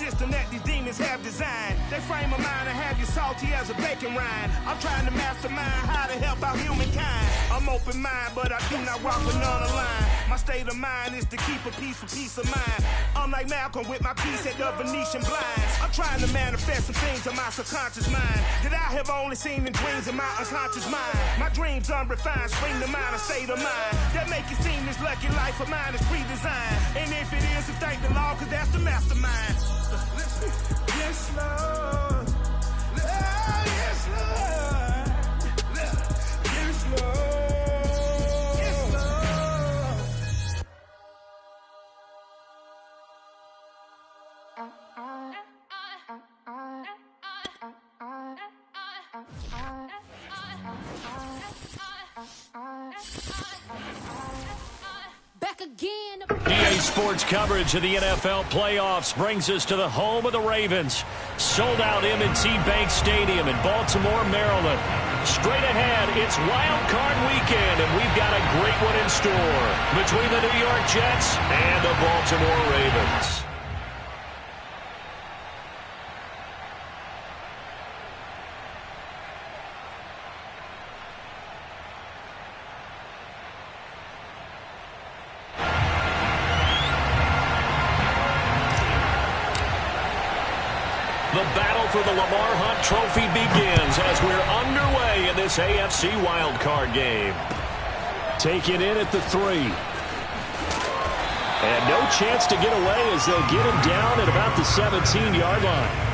system that these demons have designed. They frame a mind and have you salty as a bacon rind. I'm trying to mastermind how to help out humankind. I'm open mind, but I do not walk with none aligned. My state of mind is to keep a peace for peace of mind. I'm like Malcolm with my piece at the Venetian blinds. I'm trying to manifest some things in my subconscious mind that I have only seen in dreams in my unconscious mind. My dreams unrefined, spring to mind, a state of mind that make it seem this lucky life of mine is pre-designed. And if it is, then thank the Lord, cause that's the mastermind. Yes, Lord. Yes, Lord. Yes, Lord. Back again. EA Sports coverage of the NFL playoffs brings us to the home of the Ravens. Sold out M&T Bank Stadium in Baltimore, Maryland. Straight ahead, it's Wild Card Weekend, and we've got a great one in store between the New York Jets and the Baltimore Ravens. The battle for the Lamar Hunt Trophy begins as we're underway in this AFC wildcard game. Taken in at the 3. And no chance to get away as they'll get him down at about the 17-yard line.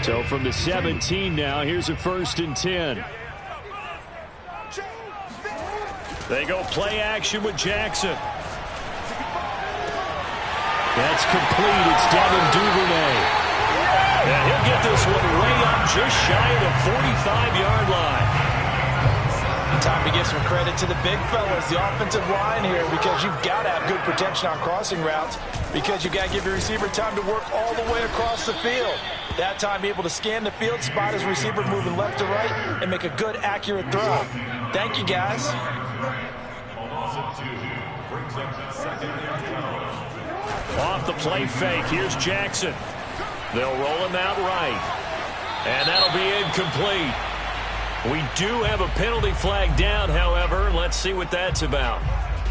So from the 17 now, here's a 1st and 10. They go play action with Jackson. That's complete. It's Devin Duvernay. And he'll get this one way up just shy of the 45-yard line. Time to give some credit to the big fellas, the offensive line here, because you've got to have good protection on crossing routes, because you've got to give your receiver time to work all the way across the field. That time, be able to scan the field, spot his receiver moving left to right, and make a good, accurate throw. Thank you, guys. Off the play fake, here's Jackson. They'll roll him out right. And that'll be incomplete. We do have a penalty flag down, however. Let's see what that's about.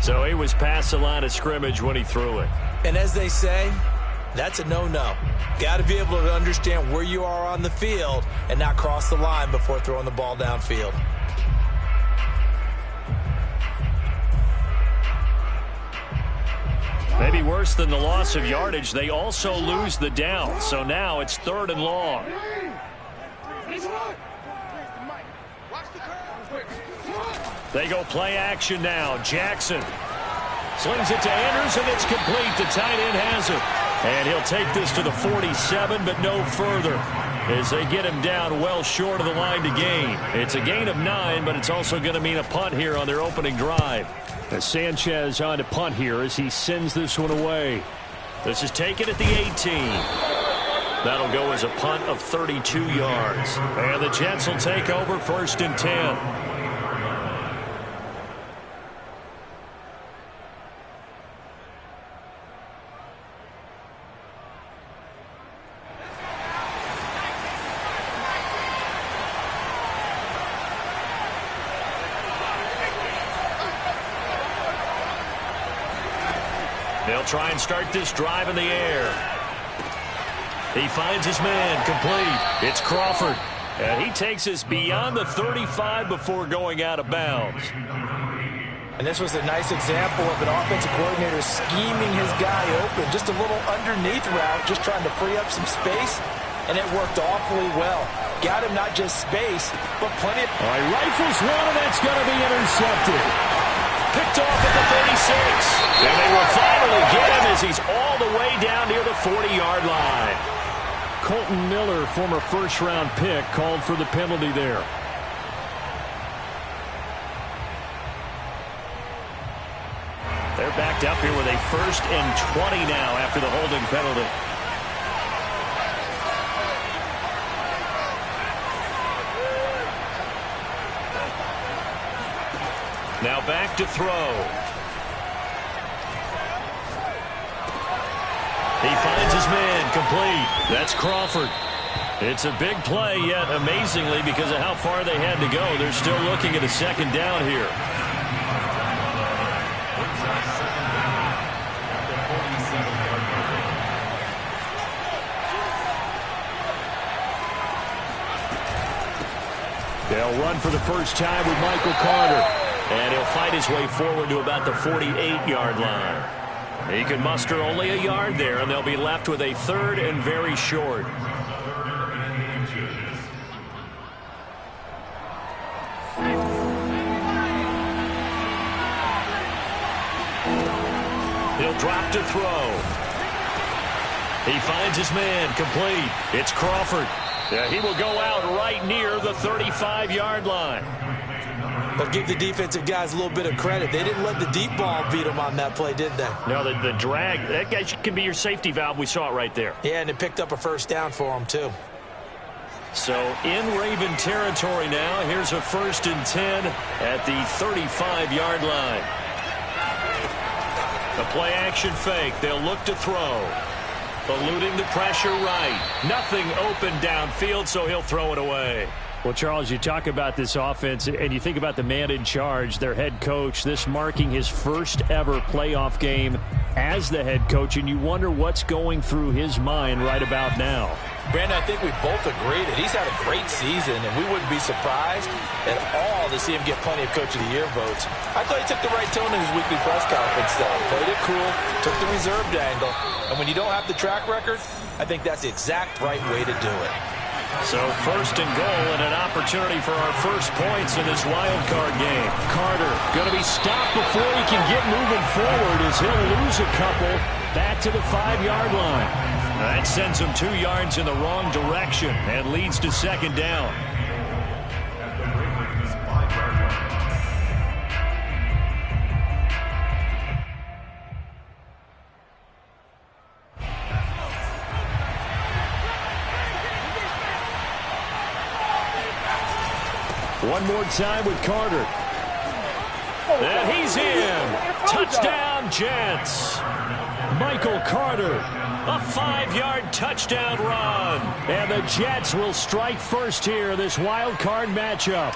So he was past the line of scrimmage when he threw it. And as they say, that's a no-no. Got to be able to understand where you are on the field and not cross the line before throwing the ball downfield. Maybe worse than the loss of yardage, they also lose the down. So now it's 3rd and long. They go play action now. Jackson slings it to Andrews, and it's complete. The tight end has it. And he'll take this to the 47, but no further, as they get him down well short of the line to gain. It's a gain of 9, but it's also going to mean a punt here on their opening drive. As Sanchez on to punt here as he sends this one away. This is taken at the 18. That'll go as a punt of 32 yards. And the Jets will take over 1st and 10. They'll try and start this drive in the air. He finds his man, complete. It's Crawford. And he takes us beyond the 35 before going out of bounds. And this was a nice example of an offensive coordinator scheming his guy open. Just a little underneath route, just trying to free up some space. And it worked awfully well. Got him not just space, but plenty of... All right, rifles one, and that's going to be intercepted. Picked off at the 36. And they will finally get him as he's all the way down near the 40-yard line. Colton Miller, former first-round pick, called for the penalty there. They're start backed up here with a 1st and 20 now after the holding penalty. Now back to throw. He finds his man, complete. That's Crawford. It's a big play, yet amazingly, because of how far they had to go, they're still looking at a 2nd down here. They'll run for the first time with Michael Carter. And he'll fight his way forward to about the 48-yard line. He can muster only a yard there, and they'll be left with a 3rd and very short. He'll drop to throw. He finds his man, complete. It's Crawford. He will go out right near the 35-yard line. But give the defensive guys a little bit of credit. They didn't let the deep ball beat them on that play, did they? No, the drag, that guy can be your safety valve. We saw it right there. Yeah, and it picked up a 1st down for them, too. So in Raven territory now, here's a 1st and 10 at the 35-yard line. The play action fake. They'll look to throw. Eluding the pressure right. Nothing open downfield, so he'll throw it away. Well, Charles, you talk about this offense, and you think about the man in charge, their head coach, this marking his 1st ever playoff game as the head coach, and you wonder what's going through his mind right about now. Brandon, I think we both agree that he's had a great season, and we wouldn't be surprised at all to see him get plenty of Coach of the Year votes. I thought he took the right tone in his weekly press conference, though. Played it cool, took the reserved angle, and when you don't have the track record, I think that's the exact right way to do it. So 1st and goal and an opportunity for our first points in this wild card game. Carter going to be stopped before he can get moving forward as he'll lose a couple back to the 5-yard line. That sends him 2 yards in the wrong direction and leads to 2nd down. One more time with Carter. And he's in. Touchdown, Jets. Michael Carter, a 5-yard touchdown run. And the Jets will strike first here in this wild card matchup.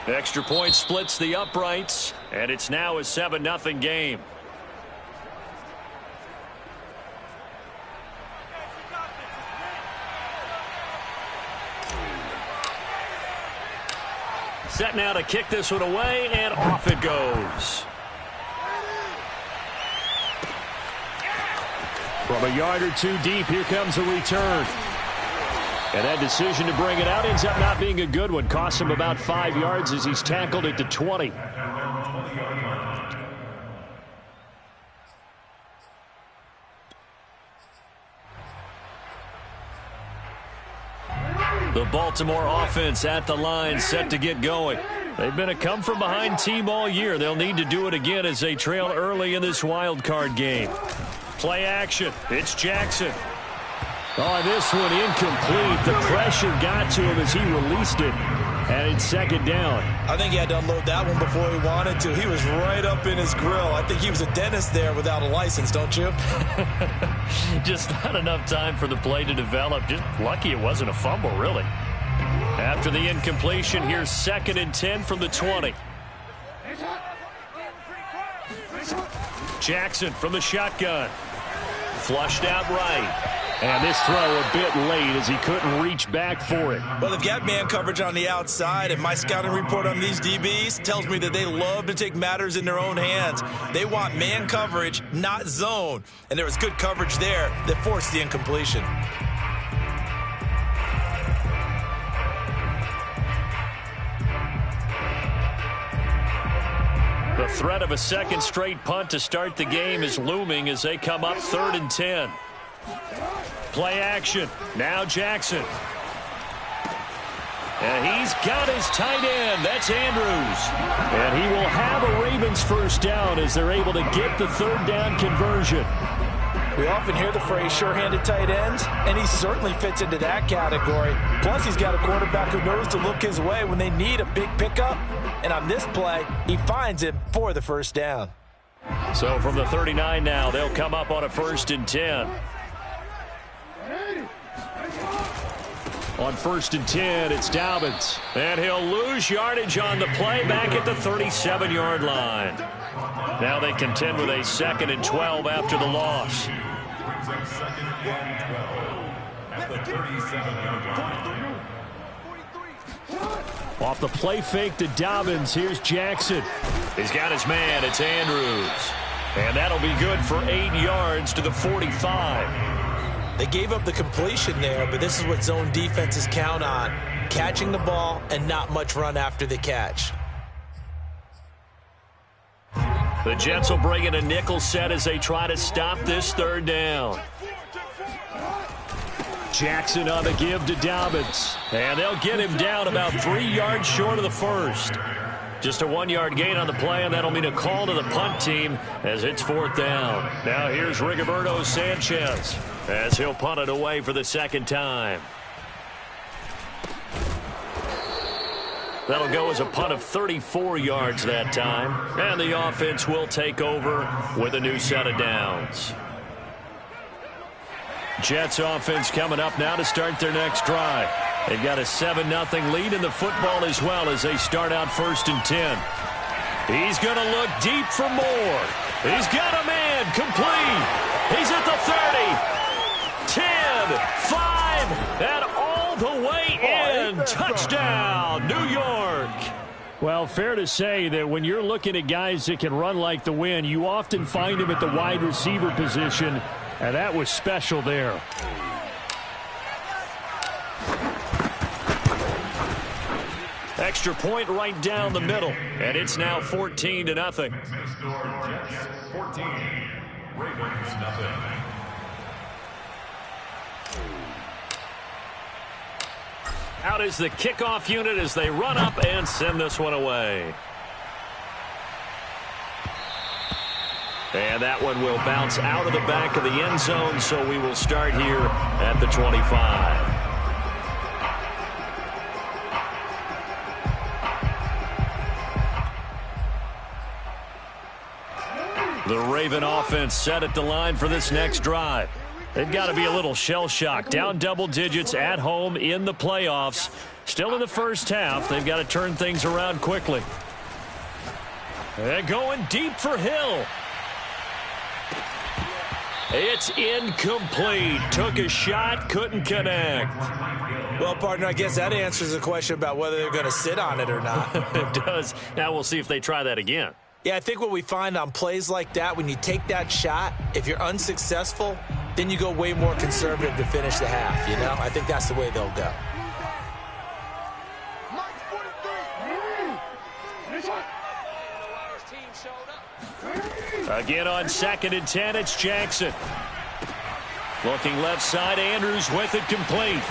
Extra point splits the uprights, and it's now a 7-0 game. Set now to kick this one away, and off it goes. From a yard or 2 deep, here comes a return. And that decision to bring it out ends up not being a good one. Costs him about 5 yards as he's tackled at the 20. The Baltimore offense at the line, set to get going. They've been a come-from-behind team all year. They'll need to do it again as they trail early in this wild card game. Play action. It's Jackson. Oh, this one incomplete. The pressure got to him as he released it. And it's 2nd down. I think he had to unload that one before he wanted to. He was right up in his grill. I think he was a dentist there without a license, don't you? Just not enough time for the play to develop. Just lucky it wasn't a fumble, really. After the incompletion, here's 2nd and 10 from the 20. Jackson from the shotgun. Flushed out right. And this throw a bit late as he couldn't reach back for it. Well, they've got man coverage on the outside, and my scouting report on these DBs tells me that they love to take matters in their own hands. They want man coverage, not zone. And there was good coverage there that forced the incompletion. The threat of a 2nd straight punt to start the game is looming as they come up 3rd and 10. Play action. Now Jackson. And he's got his tight end. That's Andrews. And he will have a Ravens first down as they're able to get the third down conversion. We often hear the phrase sure-handed tight ends, and he certainly fits into that category. Plus, he's got a quarterback who knows to look his way when they need a big pickup. And on this play, he finds him for the first down. So from the 39 now, they'll come up on a 1st and 10. On 1st and 10, it's Dobbins. And he'll lose yardage on the play back at the 37-yard line. Now they contend with a 2nd and 12 after the loss. Off the play fake to Dobbins, here's Jackson. He's got his man, it's Andrews. And that'll be good for 8 yards to the 45. They gave up the completion there, but this is what zone defenses count on. Catching the ball and not much run after the catch. The Jets will bring in a nickel set as they try to stop this third down. Jackson on the give to Dobbins. And they'll get him down about 3 yards short of the first. Just a 1-yard gain on the play, and that'll mean a call to the punt team as it's 4th down. Now here's Rigoberto Sanchez as he'll punt it away for the 2nd time. That'll go as a punt of 34 yards that time. And the offense will take over with a new set of downs. Jets offense coming up now to start their next drive. They've got a 7-0 lead in the football as well as they start out 1st and 10. He's going to look deep for more. He's got a man complete. He's at the 30, 10, 5, and all the way in. Touchdown, New York. Well, fair to say that when you're looking at guys that can run like the wind, you often find him at the wide receiver position, and that was special there. Extra point right down the middle, and it's now 14-0. 14, Ravens nothing. Out is the kickoff unit as they run up and send this one away. And that one will bounce out of the back of the end zone, so we will start here at the 25. The Raven offense set at the line for this next drive. They've got to be a little shell-shocked. Down double digits at home in the playoffs. Still in the first half. They've got to turn things around quickly. They're going deep for Hill. It's incomplete. Took a shot, couldn't connect. Well, partner, I guess that answers the question about whether they're going to sit on it or not. It does. Now we'll see if they try that again. Yeah, I think what we find on plays like that, when you take that shot, if you're unsuccessful, then you go way more conservative to finish the half, you know? I think that's the way they'll go. Again on 2nd and 10, it's Jackson. Looking left side, Andrews with it complete.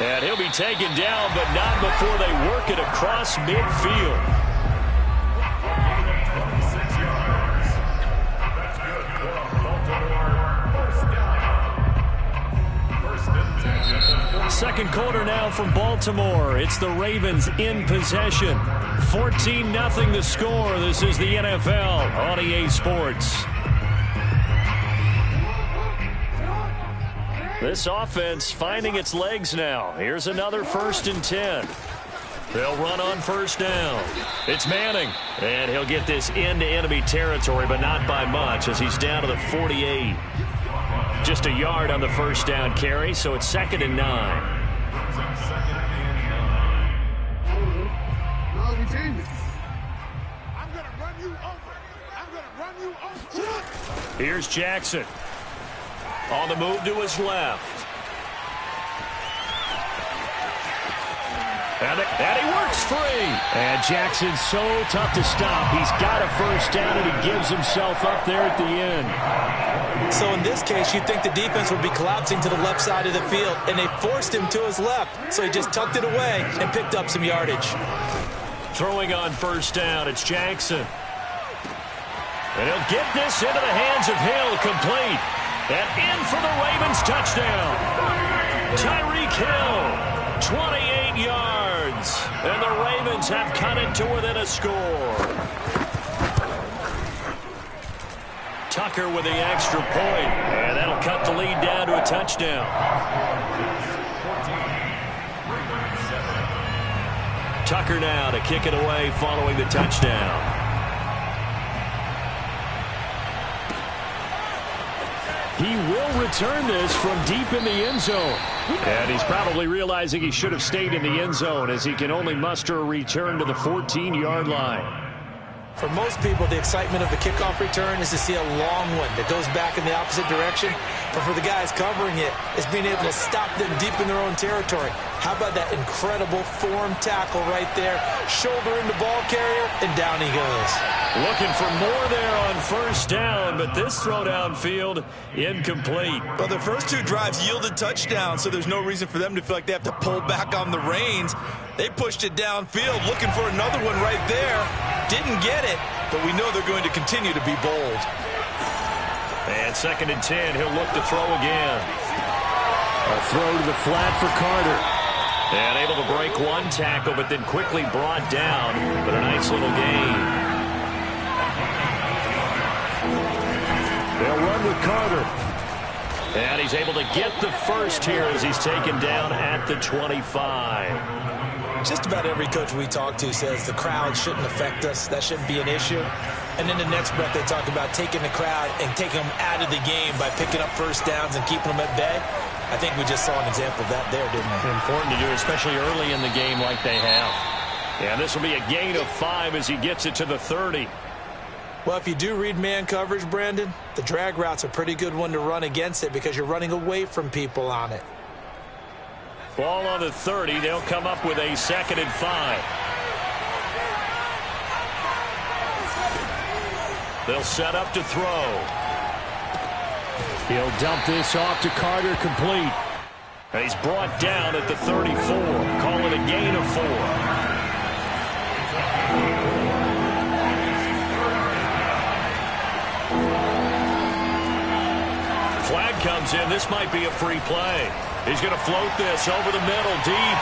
And he'll be taken down, but not before they work it across midfield. Second quarter now from Baltimore. It's the Ravens in possession. 14-0 the score. This is the NFL on EA Sports. This offense finding its legs now. Here's another 1st and 10. They'll run on 1st down. It's Manning. And he'll get this into enemy territory, but not by much as he's down to the 48. Just a yard on the 1st down carry, so it's 2nd and 9. Here's Jackson. On the move to his left. And he works free. And Jackson's so tough to stop. He's got a first down, and he gives himself up there at the end. So in this case, you'd think the defense would be collapsing to the left side of the field, and they forced him to his left. So he just tucked it away and picked up some yardage. Throwing on first down, it's Jackson. And he'll get this into the hands of Hill, complete. And in for the Ravens touchdown. Tyreek Hill, 28 yards. And the Ravens have cut it to within a score. Tucker with the extra point. And that'll cut the lead down to a touchdown. Tucker now to kick it away following the touchdown. He will return this from deep in the end zone. And he's probably realizing he should have stayed in the end zone as he can only muster a return to the 14-yard line. For most people, the excitement of the kickoff return is to see a long one that goes back in the opposite direction. But for the guys covering it, it's being able to stop them deep in their own territory. How about that incredible form tackle right there? Shoulder in the ball carrier, and down he goes. Looking for more there on first down, but this throw downfield incomplete. Well, the first two drives yielded touchdowns, so there's no reason for them to feel like they have to pull back on the reins. They pushed it downfield, looking for another one right there. Didn't get it, but we know they're going to continue to be bold. And 2nd and 10, he'll look to throw again. A throw to the flat for Carter. And able to break one tackle, but then quickly brought down. But a nice little gain. They'll run with Carter. And he's able to get the first here as he's taken down at the 25. Just about every coach we talk to says the crowd shouldn't affect us. That shouldn't be an issue. And in the next breath, they talk about taking the crowd and taking them out of the game by picking up first downs and keeping them at bay. I think we just saw an example of that there, didn't we? Important to do, especially early in the game like they have. And this will be a gain of 5 as he gets it to the 30. Well, if you do read man coverage, Brandon, the drag route's a pretty good one to run against it because you're running away from people on it. Ball on the 30. They'll come up with a 2nd and 5. They'll set up to throw. He'll dump this off to Carter, complete. And he's brought down at the 34. Call it a gain of 4. Flag comes in. This might be a free play. He's going to float this over the middle, deep.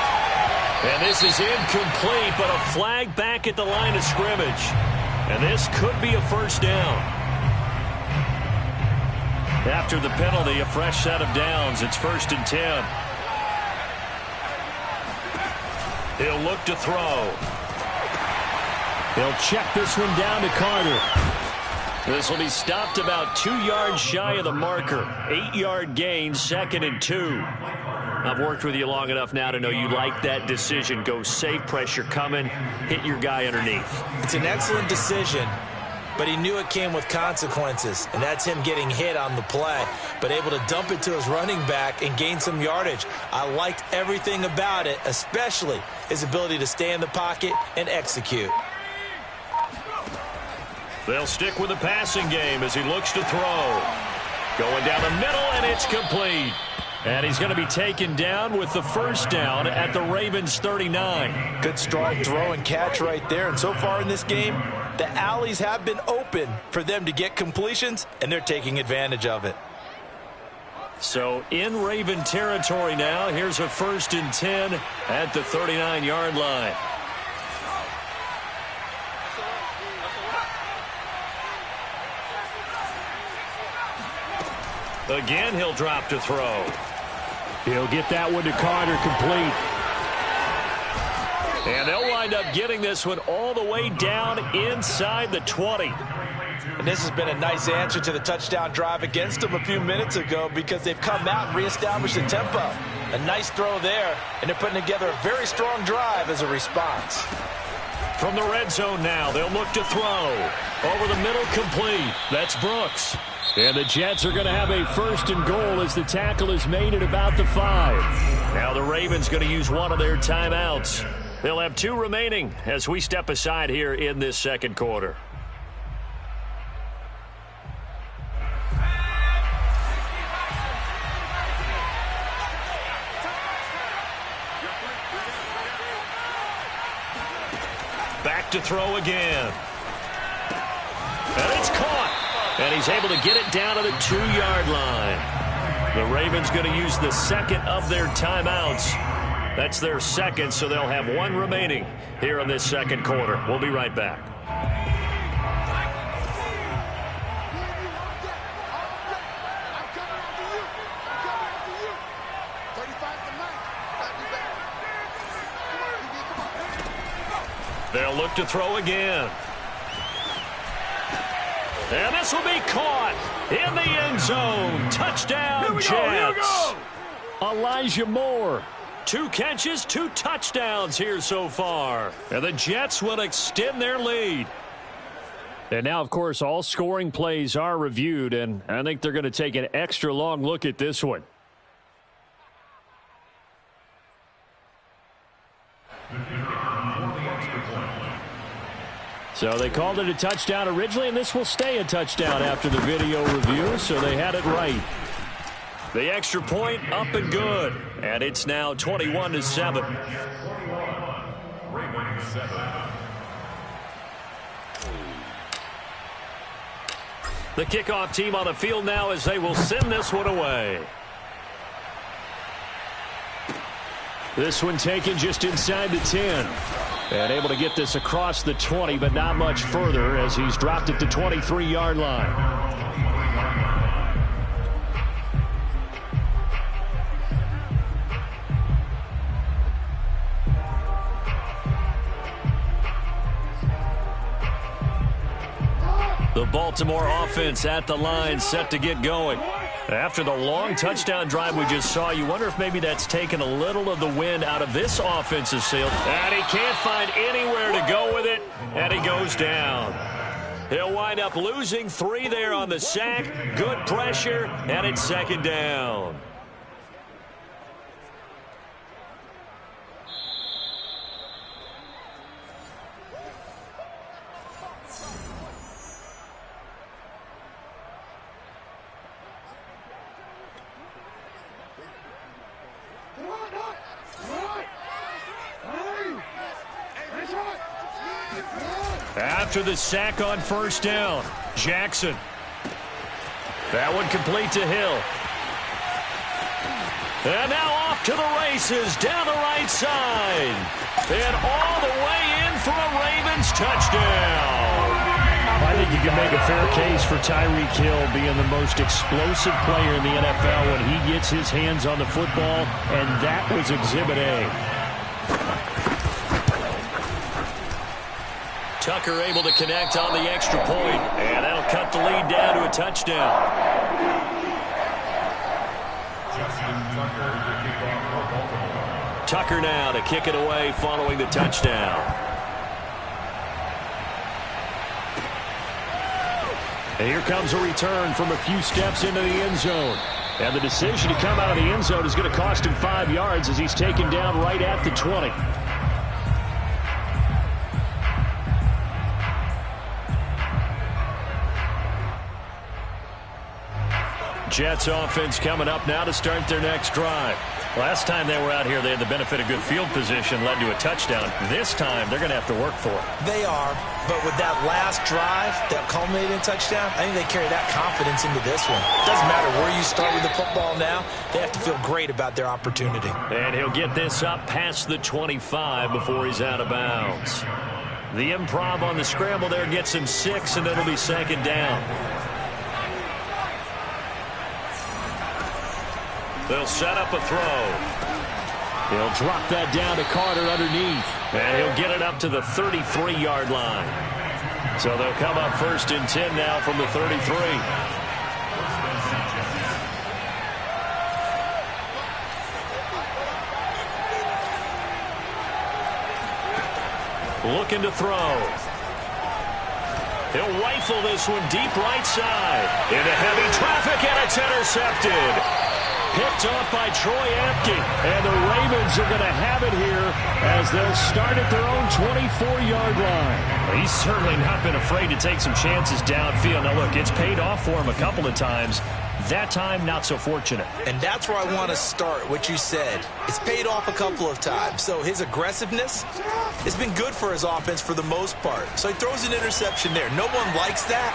And this is incomplete, but a flag back at the line of scrimmage. And this could be a first down. After the penalty, a fresh set of downs. It's 1st and 10. He'll look to throw. He'll check this one down to Carter. This will be stopped about 2 yards shy of the marker. 8-yard gain, 2nd and 2. I've worked with you long enough now to know you like that decision. Go safe, pressure coming, hit your guy underneath. It's an excellent decision, but he knew it came with consequences, and that's him getting hit on the play, but able to dump it to his running back and gain some yardage. I liked everything about it, especially his ability to stay in the pocket and execute. They'll stick with the passing game as he looks to throw. Going down the middle, and it's complete. And he's going to be taken down with the first down at the Ravens 39. Good strong throw and catch right there. And so far in this game, the alleys have been open for them to get completions, and they're taking advantage of it. So in Raven territory now, here's a 1st and 10 at the 39-yard line. Again, he'll drop to throw. He'll get that one to Carter, complete. And they'll wind up getting this one all the way down inside the 20. And this has been a nice answer to the touchdown drive against them a few minutes ago because they've come out and reestablished the tempo. A nice throw there, and they're putting together a very strong drive as a response. From the red zone now, they'll look to throw. Over the middle, complete. That's Brooks. And the Jets are going to have a 1st and goal as the tackle is made at about the 5. Now the Ravens going to use one of their timeouts. They'll have 2 remaining as we step aside here in this second quarter. Back to throw again. And it's caught. And he's able to get it down to the 2-yard line. The Ravens going to use the second of their timeouts. That's their second, so they'll have 1 remaining here in this second quarter. We'll be right back. They'll look to throw again. And this will be caught in the end zone. Touchdown, Jets. Elijah Moore. 2 catches, 2 touchdowns here so far. And the Jets will extend their lead. And now, of course, all scoring plays are reviewed, and I think they're going to take an extra long look at this one. So they called it a touchdown originally, and this will stay a touchdown after the video review, so they had it right. The extra point up and good, and it's now 21-7. The kickoff team on the field now as they will send this one away. This one taken just inside the 10. And able to get this across the 20, but not much further as he's dropped it to 23-yard line. The Baltimore offense at the line, set to get going. After the long touchdown drive we just saw, you wonder if maybe that's taken a little of the wind out of this offensive sail. And he can't find anywhere to go with it, and he goes down. He'll wind up losing 3 there on the sack. Good pressure, and it's second down. After the sack on first down, Jackson. That one complete to Hill. And now off to the races down the right side. And all the way in for a Ravens touchdown. I think you can make a fair case for Tyreek Hill being the most explosive player in the NFL when he gets his hands on the football, and that was Exhibit A. Tucker able to connect on the extra point, and that'll cut the lead down to a touchdown. Tucker now to kick it away following the touchdown. And here comes a return from a few steps into the end zone. And the decision to come out of the end zone is going to cost him 5 yards as he's taken down right at the 20. Jets offense coming up now to start their next drive. Last time they were out here, they had the benefit of good field position, led to a touchdown. This time, they're going to have to work for it. They are, but with that last drive that culminated in touchdown, I think they carry that confidence into this one. Doesn't matter where you start with the football now, they have to feel great about their opportunity. And he'll get this up past the 25 before he's out of bounds. The improv on the scramble there gets him 6, and it'll be second down. They'll set up a throw. He'll drop that down to Carter underneath. And he'll get it up to the 33-yard line. So they'll come up first and 10 now from the 33. Looking to throw. He'll rifle this one deep right side. Into heavy traffic, and it's intercepted. picked off by Troy Apke. And the Ravens are going to have it here as they'll start at their own 24-yard line. Well, he's certainly not been afraid to take some chances downfield. Now, look, it's paid off for him a couple of times. That time, not so fortunate. And that's where I want to start, what you said. It's paid off a couple of times. So his aggressiveness has been good for his offense for the most part. So he throws an interception there. No one likes that,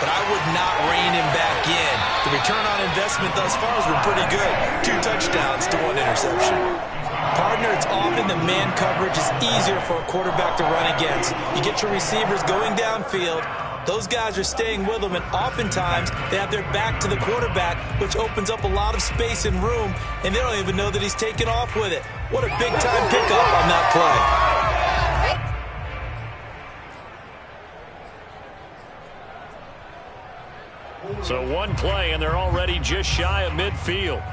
but I would not rein him back in. The return on investment thus far has been pretty good. 2 touchdowns to 1 interception. Partner, it's often the man coverage is easier for a quarterback to run against. You get your receivers going downfield. Those guys are staying with them, and oftentimes they have their back to the quarterback, which opens up a lot of space and room, and they don't even know that he's taken off with it. What a big-time pickup on that play. So one play, and they're already just shy of midfield.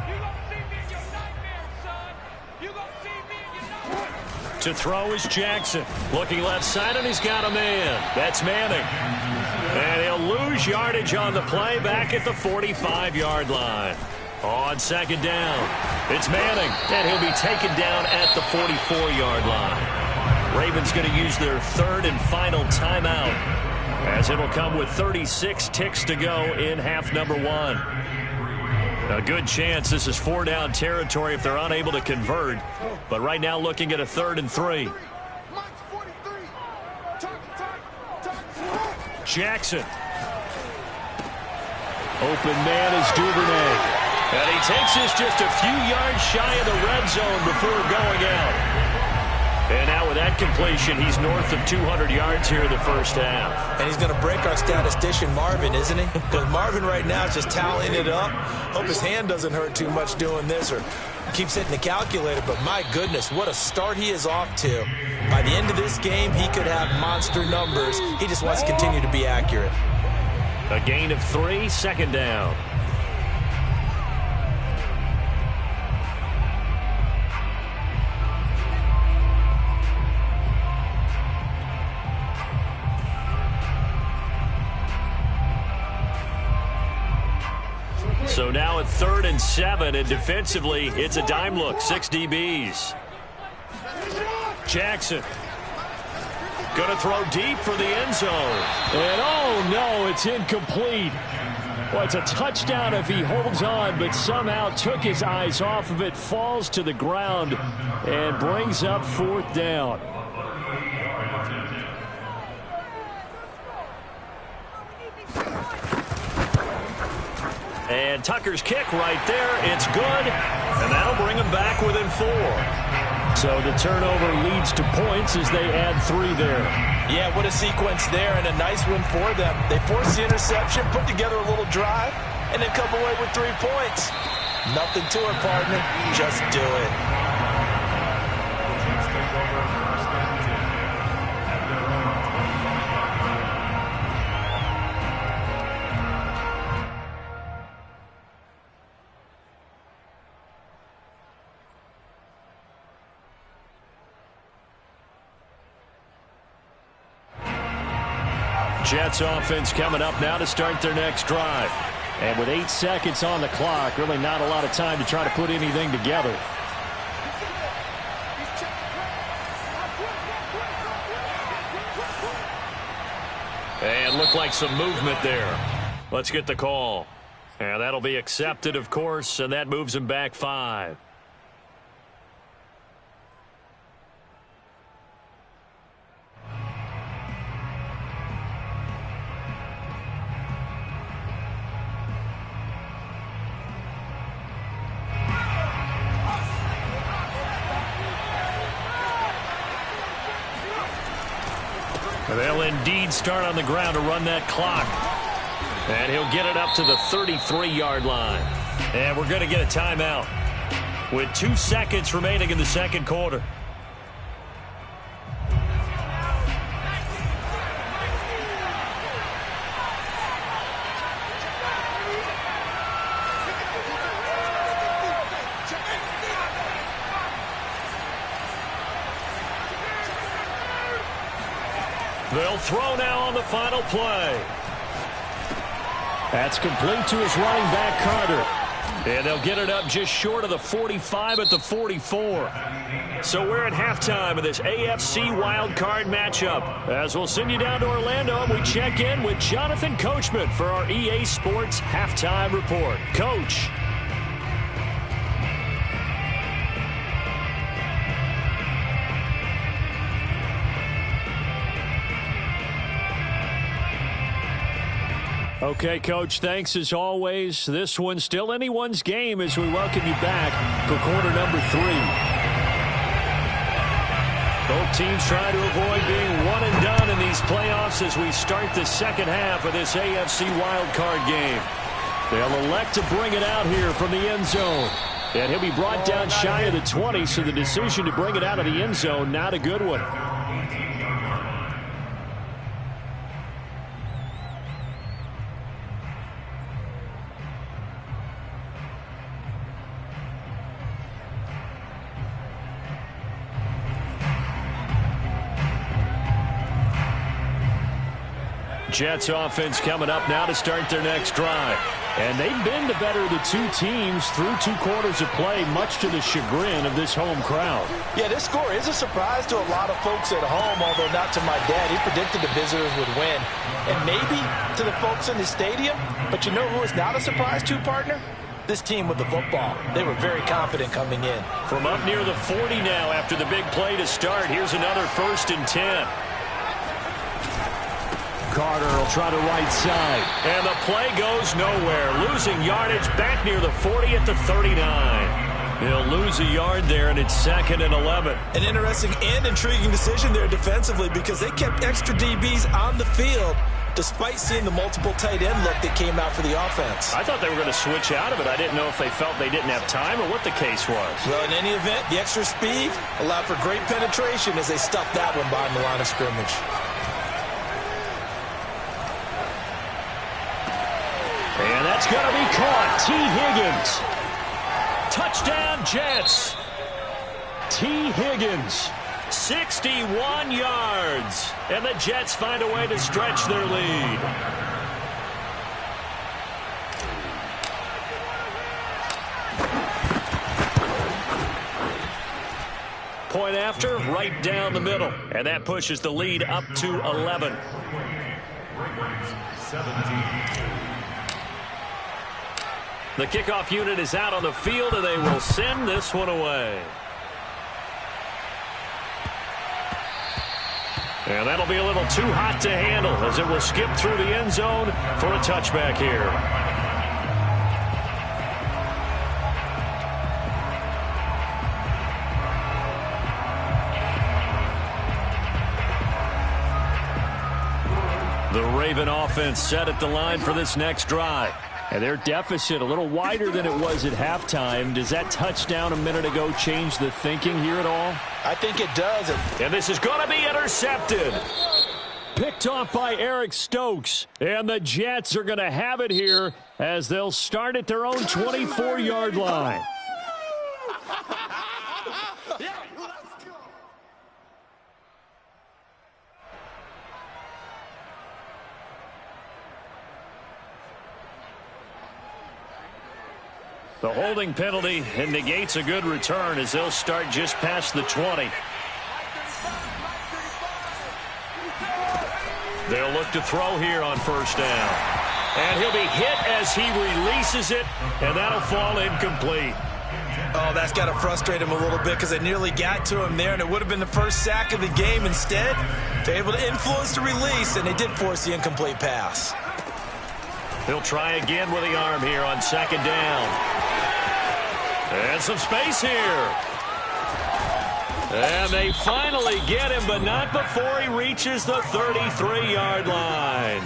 To throw is Jackson. Looking left side, and he's got a man. That's Manning. And he'll lose yardage on the play back at the 45-yard line. On second down, it's Manning, and he'll be taken down at the 44-yard line. Ravens going to use their 3rd and final timeout, as it'll come with 36 ticks to go in half number 1. A good chance this is 4-down territory if they're unable to convert. But right now looking at a 3rd and 3. Jackson. Open man is Duvernay. And he takes this just a few yards shy of the red zone before going out. And now with that completion, he's north of 200 yards here in the first half. And he's going to break our statistician Marvin, isn't he? Because Marvin right now is just tallying it up. Hope his hand doesn't hurt too much doing this or keeps hitting the calculator. But my goodness, what a start he is off to. By the end of this game, he could have monster numbers. He just wants to continue to be accurate. A gain of 3, second down. So now at 3rd and 7, and defensively, it's a dime look, 6 DBs. Jackson. Going to throw deep for the end zone. And oh no, it's incomplete. Well, it's a touchdown if he holds on, but somehow took his eyes off of it, falls to the ground, and brings up 4th down. And Tucker's kick right there. It's good, and that'll bring him back within 4. So the turnover leads to points as they add 3 there. Yeah, what a sequence there, and a nice one for them. They force the interception, put together a little drive, and then come away with 3 points. Nothing to it, partner. Just do it. Jets offense coming up now to start their next drive. And with 8 seconds on the clock, really not a lot of time to try to put anything together. And looked like some movement there. Let's get the call. And that'll be accepted, of course, and that moves him back 5. They'll indeed start on the ground to run that clock. And he'll get it up to the 33-yard line. And we're going to get a timeout with 2 seconds remaining in the second quarter. They'll throw now on the final play. That's complete to his running back, Carter. And they'll get it up just short of the 45 at the 44. So we're at halftime of this AFC wildcard matchup. As we'll send you down to Orlando, and we check in with Jonathan Coachman for our EA Sports Halftime Report. Coach. Okay, Coach, thanks as always. This one's still anyone's game as we welcome you back for quarter number 3. Both teams trying to avoid being one and done in these playoffs as we start the second half of this AFC wildcard game. They'll elect to bring it out here from the end zone. And he'll be brought down shy of the 20, so the decision to bring it out of the end zone, not a good one. Jets offense coming up now to start their next drive. And they've been the better of the two teams through 2 quarters of play, much to the chagrin of this home crowd. Yeah, this score is a surprise to a lot of folks at home, although not to my dad. He predicted the visitors would win. And maybe to the folks in the stadium. But you know who is not a surprise to, partner? This team with the football. They were very confident coming in. From up near the 40 now after the big play to start. Here's another 1st and 10. Carter will try to right side. And the play goes nowhere. Losing yardage back near the 40 at the 39. He'll lose a yard there, and it's 2nd and 11. An interesting and intriguing decision there defensively because they kept extra DBs on the field despite seeing the multiple tight end look that came out for the offense. I thought they were going to switch out of it. I didn't know if they felt they didn't have time or what the case was. Well, in any event, the extra speed allowed for great penetration as they stuffed that one behind the line of scrimmage. And that's going to be caught. T. Higgins. Touchdown, Jets. T. Higgins. 61 yards. And the Jets find a way to stretch their lead. Point after, right down the middle. And that pushes the lead up to 11. 17. The kickoff unit is out on the field, and they will send this one away. And that'll be a little too hot to handle as it will skip through the end zone for a touchback here. The Raven offense set at the line for this next drive. And their deficit a little wider than it was at halftime. Does that touchdown a minute ago change the thinking here at all? I think it does. And this is going to be intercepted. Picked off by Eric Stokes. And the Jets are going to have it here as they'll start at their own 24-yard line. The holding penalty and negates a good return as they'll start just past the 20. They'll look to throw here on 1st down. And he'll be hit as he releases it, and that'll fall incomplete. Oh, that's got to frustrate him a little bit because they nearly got to him there, and it would have been the first sack of the game. Instead, they're able to influence the release, and they did force the incomplete pass. He'll try again with the arm here on 2nd down. And some space here. And they finally get him, but not before he reaches the 33-yard line.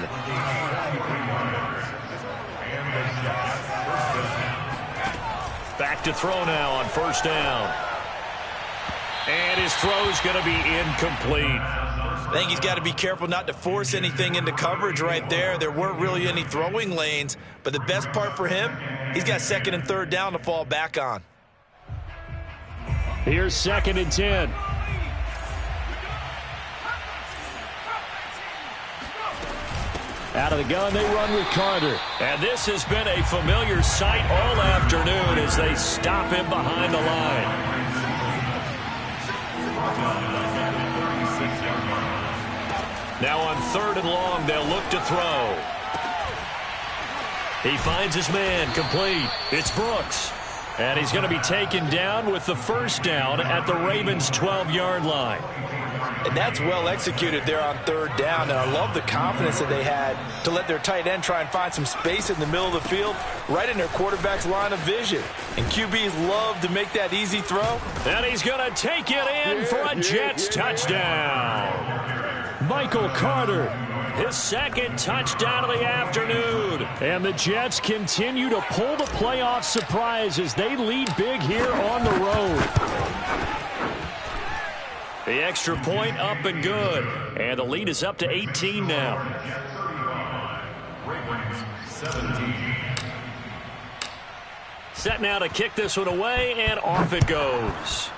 Back to throw now on 1st down. And his throw's going to be incomplete. I think he's got to be careful not to force anything into coverage right there. There weren't really any throwing lanes, but the best part for him, he's got 2nd and 3rd down to fall back on. Here's 2nd and 10. Out of the gun, they run with Carter. And this has been a familiar sight all afternoon as they stop him behind the line. Now on 3rd and long, they'll look to throw. He finds his man, complete. It's Brooks. And he's going to be taken down with the first down at the Ravens' 12-yard line. And that's well executed there on 3rd down. And I love the confidence that they had to let their tight end try and find some space in the middle of the field, right in their quarterback's line of vision. And QBs love to make that easy throw. And he's going to take it in for a Jets touchdown. Michael Carter, his 2nd touchdown of the afternoon. And the Jets continue to pull the playoff surprise as they lead big here on the road. The extra point up and good. And the lead is up to 18 now. Ravens 17. Set now to kick this one away, and off it goes.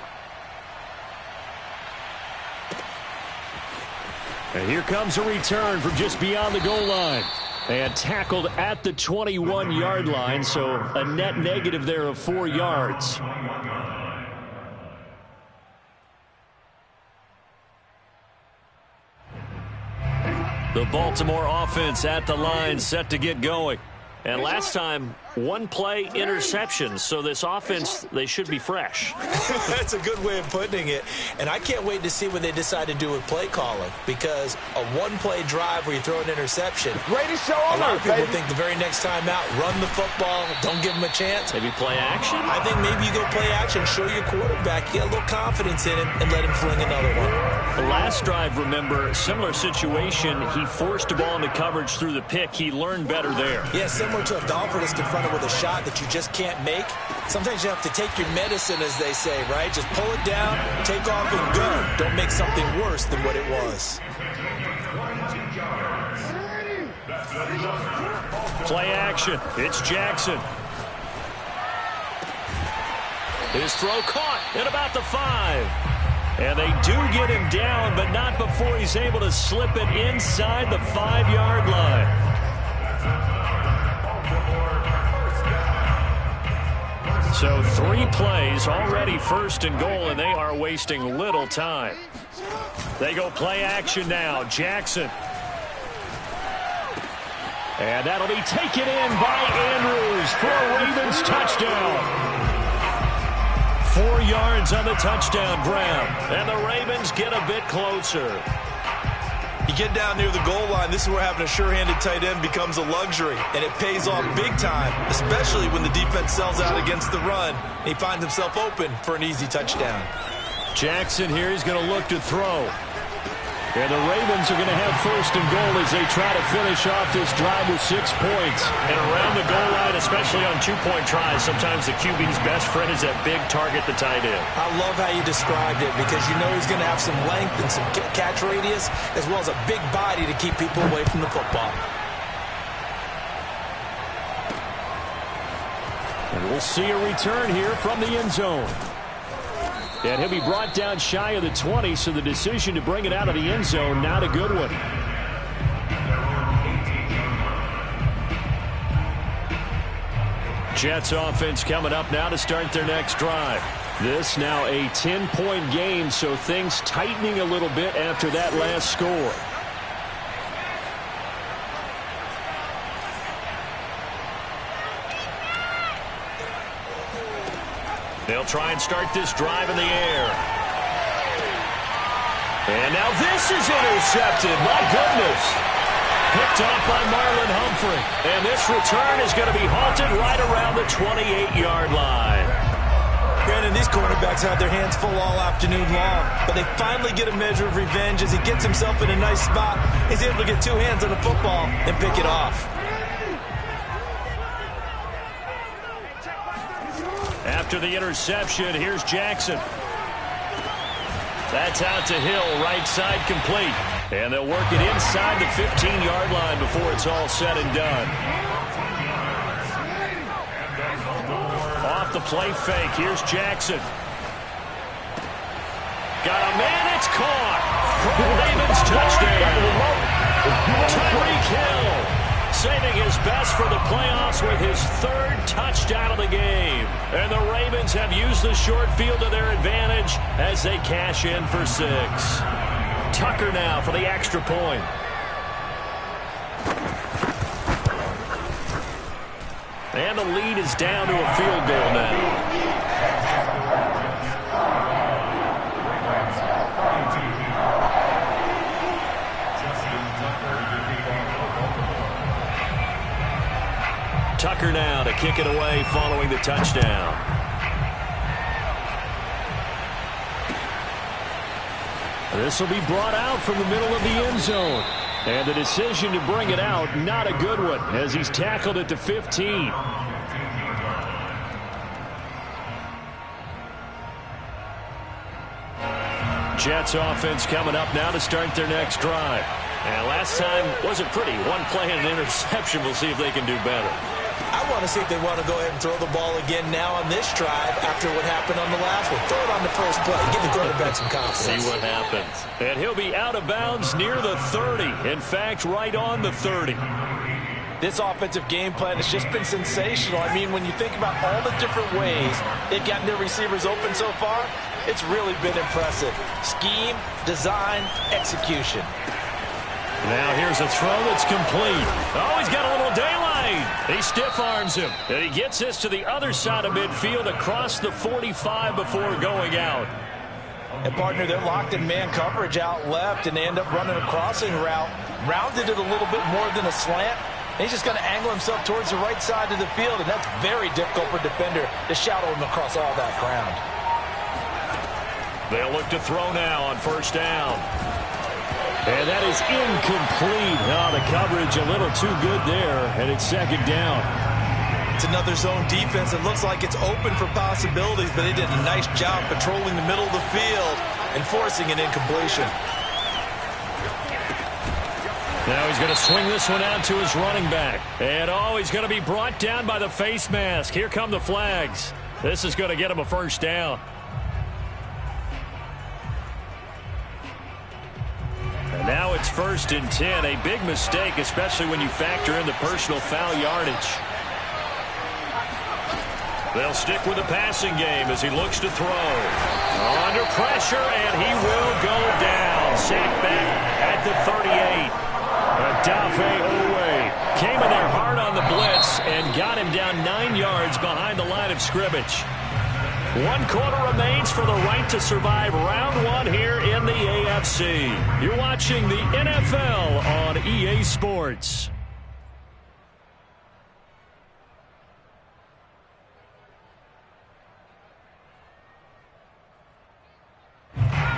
And here comes a return from just beyond the goal line. And tackled at the 21-yard line, so a net negative there of 4 yards. The Baltimore offense at the line, set to get going. And last time, 1-play interception. So this offense, they should be fresh. That's a good way of putting it. And I can't wait to see what they decide to do with play calling. Because a 1-play drive where you throw an interception, Greatest show a on lot of earth, people baby. think the very next time out, run the football, don't give them a chance. Maybe play action? I think maybe you go play action, show your quarterback, you get a little confidence in him, and let him fling another one. The last drive, remember, similar situation. He forced the ball into coverage through the pick. He learned better there. Yeah, similar to a golfer that's confronted with a shot that you just can't make. Sometimes you have to take your medicine, as they say, right? Just pull it down, take off, and go. Don't make something worse than what it was. Play action. It's Jackson. His throw caught at about the 5. And they do get him down, but not before he's able to slip it inside the 5-yard line. So 3 plays, already 1st and goal, and they are wasting little time. They go play action now. Jackson. And that'll be taken in by Andrews for a Ravens touchdown. 4 yards on the touchdown grab. And the Ravens get a bit closer. You get down near the goal line, this is where having a sure-handed tight end becomes a luxury, and it pays off big time, especially when the defense sells out against the run, and he finds himself open for an easy touchdown. Jackson here, he's going to look to throw. And the Ravens are going to have 1st and goal as they try to finish off this drive with 6 points. And around the goal line, especially on 2-point tries, sometimes the QB's best friend is that big target, the tight end. I love how you described it because you know he's going to have some length and some catch radius as well as a big body to keep people away from the football. And we'll see a return here from the end zone. And he'll be brought down shy of the 20, so the decision to bring it out of the end zone, not a good one. Jets offense coming up now to start their next drive. This now a 10-point game, so things tightening a little bit after that last score. They'll try and start this drive in the air. And now this is intercepted. My goodness. Picked off by Marlon Humphrey. And this return is going to be halted right around the 28-yard line. Brandon, these quarterbacks had their hands full all afternoon long, but they finally get a measure of revenge as he gets himself in a nice spot. He's able to get 2 hands on the football and pick it off. After the interception, here's Jackson. That's out to Hill, right side complete. And they'll work it inside the 15-yard line before it's all said and done. Off the play fake, here's Jackson. Got a man, it's caught. For a Ravens touchdown. Tyreek Hill. saving his best for the playoffs with his third touchdown of the game. And the Ravens have used the short field to their advantage as they cash in for 6. Tucker now for the extra point. And the lead is down to a field goal now. Tucker now to kick it away following the touchdown. This will be brought out from the middle of the end zone. And the decision to bring it out, not a good one, as he's tackled it to 15. Jets offense coming up now to start their next drive. And last time wasn't pretty. One play and an interception. We'll see if they can do better. I want to see if they want to go ahead and throw the ball again now on this drive after what happened on the last one. Throw it on the first play. Give the quarterback some confidence. See what happens. And he'll be out of bounds near the 30. In fact, right on the 30. This offensive game plan has just been sensational. I mean, when you think about all the different ways they've gotten their receivers open so far, it's really been impressive. Scheme, design, execution. Now here's a throw that's complete. Oh, he's got a little daylight. He stiff arms him. And he gets this to the other side of midfield across the 45 before going out. And partner, they're locked in man coverage out left, and they end up running a crossing route. Rounded it a little bit more than a slant. And he's just going to angle himself towards the right side of the field, and that's very difficult for a defender to shadow him across all that ground. They'll look to throw now on first down. And that is incomplete. Oh, the coverage a little too good there, and it's second down. It's another zone defense. It looks like it's open for possibilities, but they did a nice job patrolling the middle of the field and forcing an incompletion. Now he's going to swing this one out to his running back. And, oh, he's going to be brought down by the face mask. Here come the flags. This is going to get him a first down. And now it's 1st and 10. A big mistake, especially when you factor in the personal foul yardage. They'll stick with the passing game as he looks to throw. Under pressure, and he will go down. Sacked back at the 38. Adafe Owe came in there hard on the blitz and got him down 9 yards behind the line of scrimmage. 1 quarter remains for the right to survive round 1 here in the AFC. You're watching the NFL on EA Sports.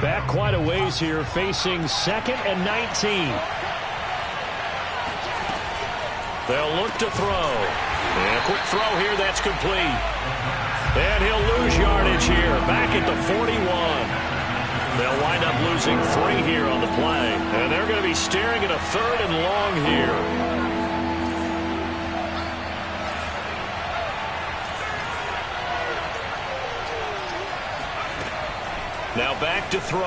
Back quite a ways here, facing 2nd and 19. They'll look to throw. And a quick throw here, that's complete. And he'll lose yardage here, back at the 41. They'll wind up losing 3 here on the play. And they're going to be staring at a 3rd and long here. Now back to throw.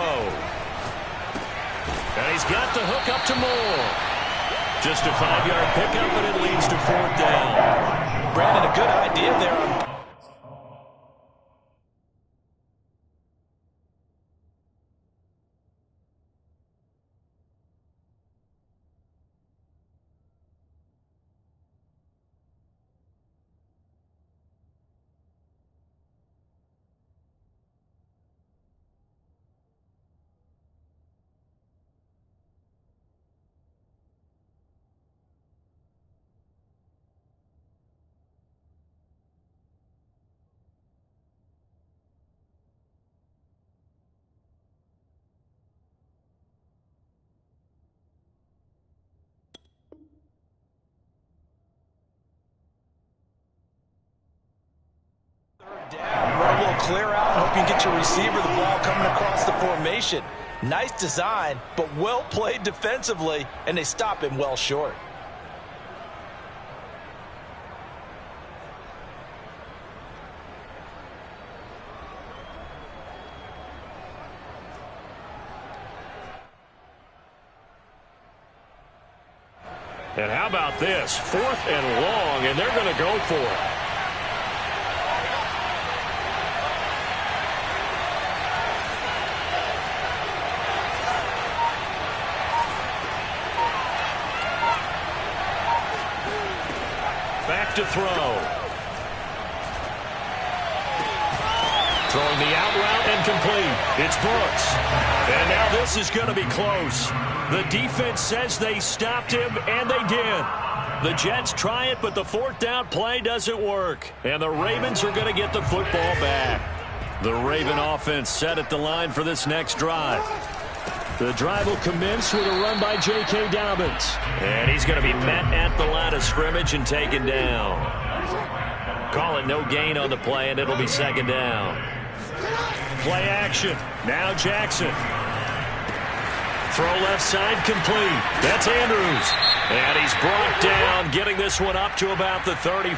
And he's got the hook up to Moore. Just a 5-yard pickup, and it leads to 4th down. Brandon, a good idea there on down. Run a little clear out and hope you get your receiver the ball coming across the formation. Nice design, but well played defensively, and they stop him well short. And how about this? 4th and long, and they're going to go for it. Back to throw. Throwing the out route and complete. It's Brooks. And now this is going to be close. The defense says they stopped him, and they did. The Jets try it, but the 4th down play doesn't work. And the Ravens are going to get the football back. The Raven offense set at the line for this next drive. The drive will commence with a run by J.K. Dobbins. And he's going to be met at the line of scrimmage and taken down. Call it no gain on the play, and it'll be 2nd down. Play action. Now Jackson. Throw left side complete. That's Andrews. And he's brought down, getting this one up to about the 35.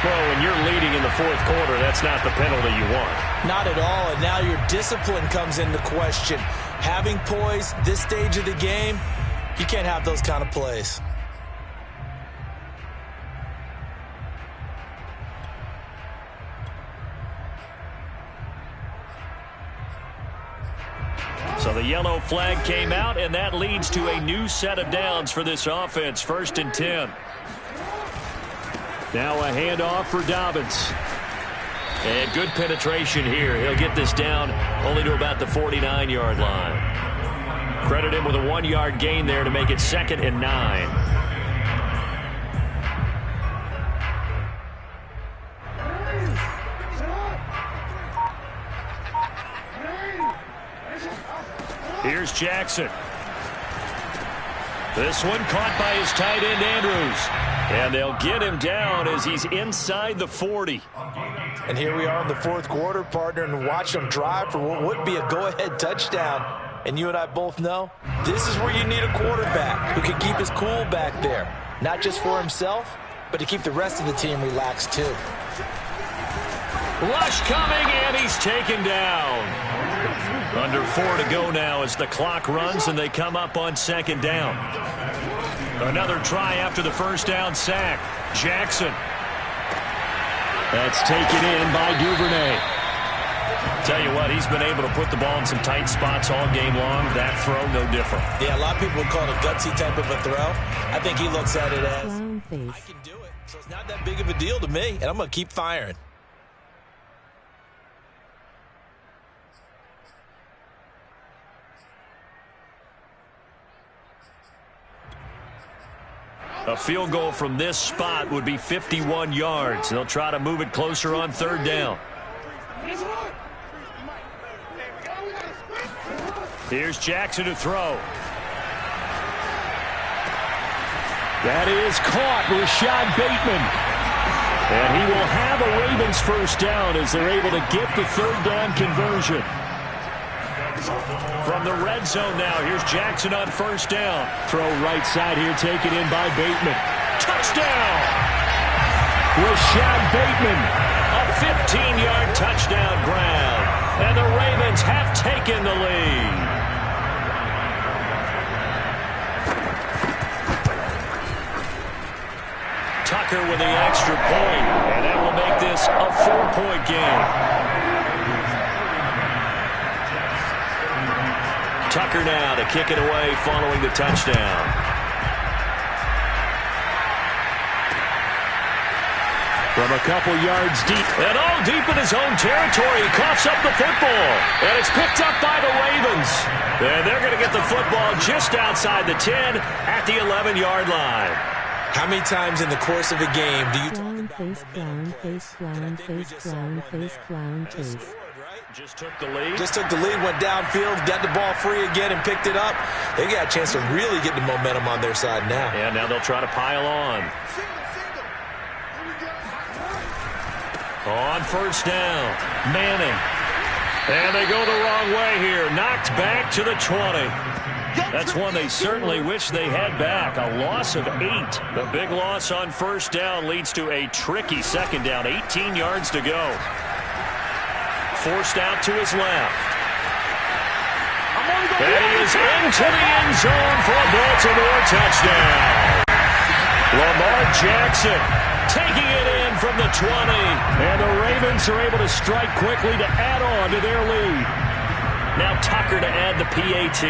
Well, when you're leading in the 4th quarter, that's not the penalty you want. Not at all, and now your discipline comes into question. Having poise this stage of the game, you can't have those kind of plays. So the yellow flag came out, and that leads to a new set of downs for this offense. 1st and 10. Now a handoff for Dobbins. And good penetration here. He'll get this down only to about the 49-yard line. Credit him with a 1-yard gain there to make it 2nd and 9. Here's Jackson. This one caught by his tight end, Andrews. And they'll get him down as he's inside the 40. And here we are in the 4th quarter, partner, and watch him drive for what would be a go-ahead touchdown. And you and I both know this is where you need a quarterback who can keep his cool back there. Not just for himself, but to keep the rest of the team relaxed too. Rush coming, and he's taken down. Under 4 to go now as the clock runs, and they come up on 2nd down. Another try after the 1st down sack. Jackson. That's taken in by Duvernay. Tell you what, he's been able to put the ball in some tight spots all game long. That throw, no different. Yeah, a lot of people would call it a gutsy type of a throw. I think he looks at it as, I can do it, so it's not that big of a deal to me, and I'm going to keep firing. A field goal from this spot would be 51 yards. They'll try to move it closer on 3rd down. Here's Jackson to throw. That is caught. Rashad Bateman. And he will have a Ravens 1st down as they're able to get the 3rd down conversion. From the red zone now, here's Jackson on 1st down. Throw right side here, taken in by Bateman. Touchdown! Rashad Bateman, a 15-yard touchdown grab. And the Ravens have taken the lead. Tucker with the extra point, and that will make this a 4-point game. Tucker now to kick it away following the touchdown. From a couple yards deep, and all deep in his own territory, he coughs up the football, and it's picked up by the Ravens. And they're going to get the football just outside the 10 at the 11-yard line. How many times in the course of a game do you Just took the lead. Went downfield, got the ball free again, and picked it up. They got a chance to really get the momentum on their side now. And now they'll try to pile on. On 1st down, Manning. And they go the wrong way here. Knocked back to the 20. That's one they certainly wish they had back. A loss of 8. The big loss on 1st down leads to a tricky 2nd down. 18 yards to go. Forced out to his left. And he is into the end zone for a Baltimore touchdown. Lamar Jackson taking it in from the 20. And the Ravens are able to strike quickly to add on to their lead. Now Tucker to add the PAT.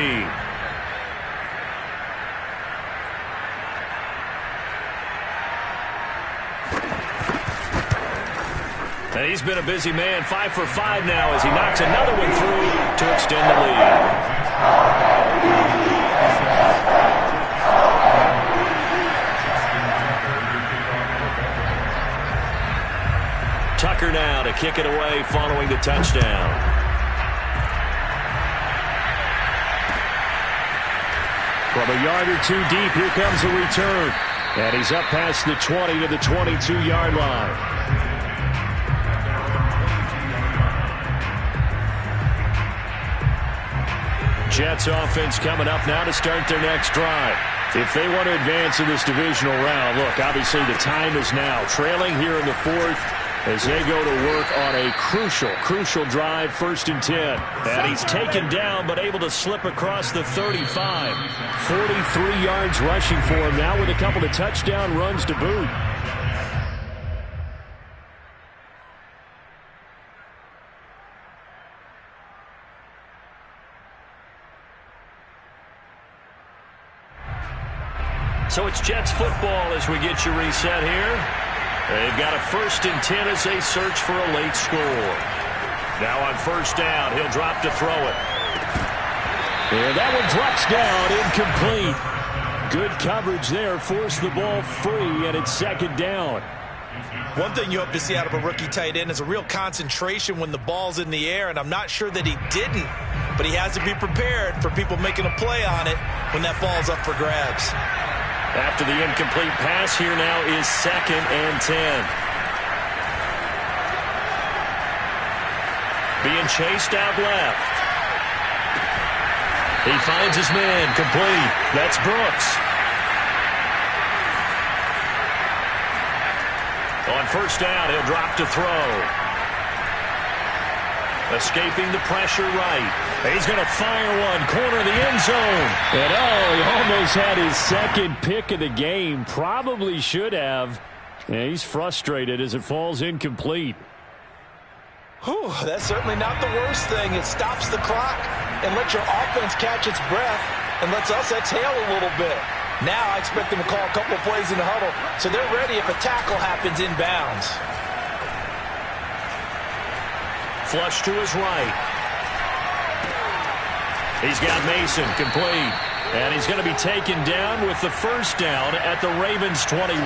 And he's been a busy man, 5 for 5 now as he knocks another one through to extend the lead. Tucker now to kick it away following the touchdown. From a yard or two deep, here comes the return. And he's up past the 20 to the 22-yard line. Jets offense coming up now to start their next drive. If they want to advance in this divisional round, look, obviously the time is now. Trailing here in the fourth as they go to work on a crucial drive, 1st and 10. And he's taken down but able to slip across the 35. 43 yards rushing for him now with a couple of touchdown runs to boot. So it's Jets football as we get you reset here. They've got a 1st and 10 as they search for a late score. Now on 1st down, he'll drop to throw it. And that one drops down, incomplete. Good coverage there, forced the ball free, and it's 2nd down. One thing you hope to see out of a rookie tight end is a real concentration when the ball's in the air, and I'm not sure that he didn't, but he has to be prepared for people making a play on it when that ball's up for grabs. After the incomplete pass, here now is 2nd and 10. Being chased out left. He finds his man, complete. That's Brooks. On 1st down, he'll drop to throw. Escaping the pressure right. He's going to fire one, corner of the end zone. And he almost had his 2nd pick of the game. Probably should have. Yeah, he's frustrated as it falls incomplete. Whew, that's certainly not the worst thing. It stops the clock and lets your offense catch its breath and lets us exhale a little bit. Now I expect them to call a couple of plays in the huddle so they're ready if a tackle happens inbounds. Flush to his right. He's got Mason, complete. And he's going to be taken down with the 1st down at the Ravens' 21.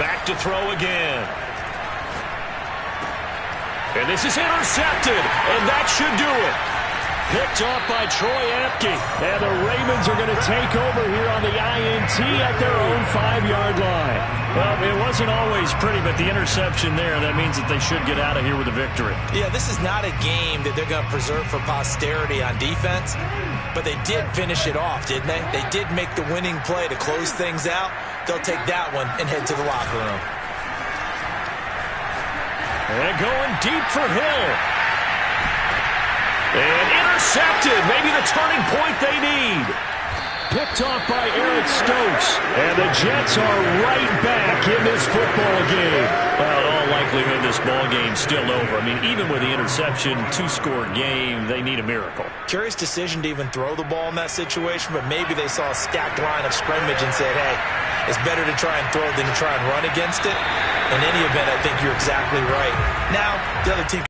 Back to throw again. And this is intercepted, and that should do it. Picked off by Troy Apke. And the Ravens are going to take over here on the INT at their own 5-yard line. Well, it wasn't always pretty, but the interception there, that means that they should get out of here with a victory. Yeah, this is not a game that they're going to preserve for posterity on defense, but they did finish it off, didn't they? They did make the winning play to close things out. They'll take that one and head to the locker room. And going deep for Hill. And intercepted. Maybe the turning point they need. Picked off by Eric Stokes. And the Jets are right back in this football game. Well, in all likelihood, this ball game's still over. I mean, even with the interception, 2-score game, they need a miracle. Curious decision to even throw the ball in that situation, but maybe they saw a stacked line of scrimmage and said, hey, it's better to try and throw than to try and run against it. In any event, I think you're exactly right. Now, the other team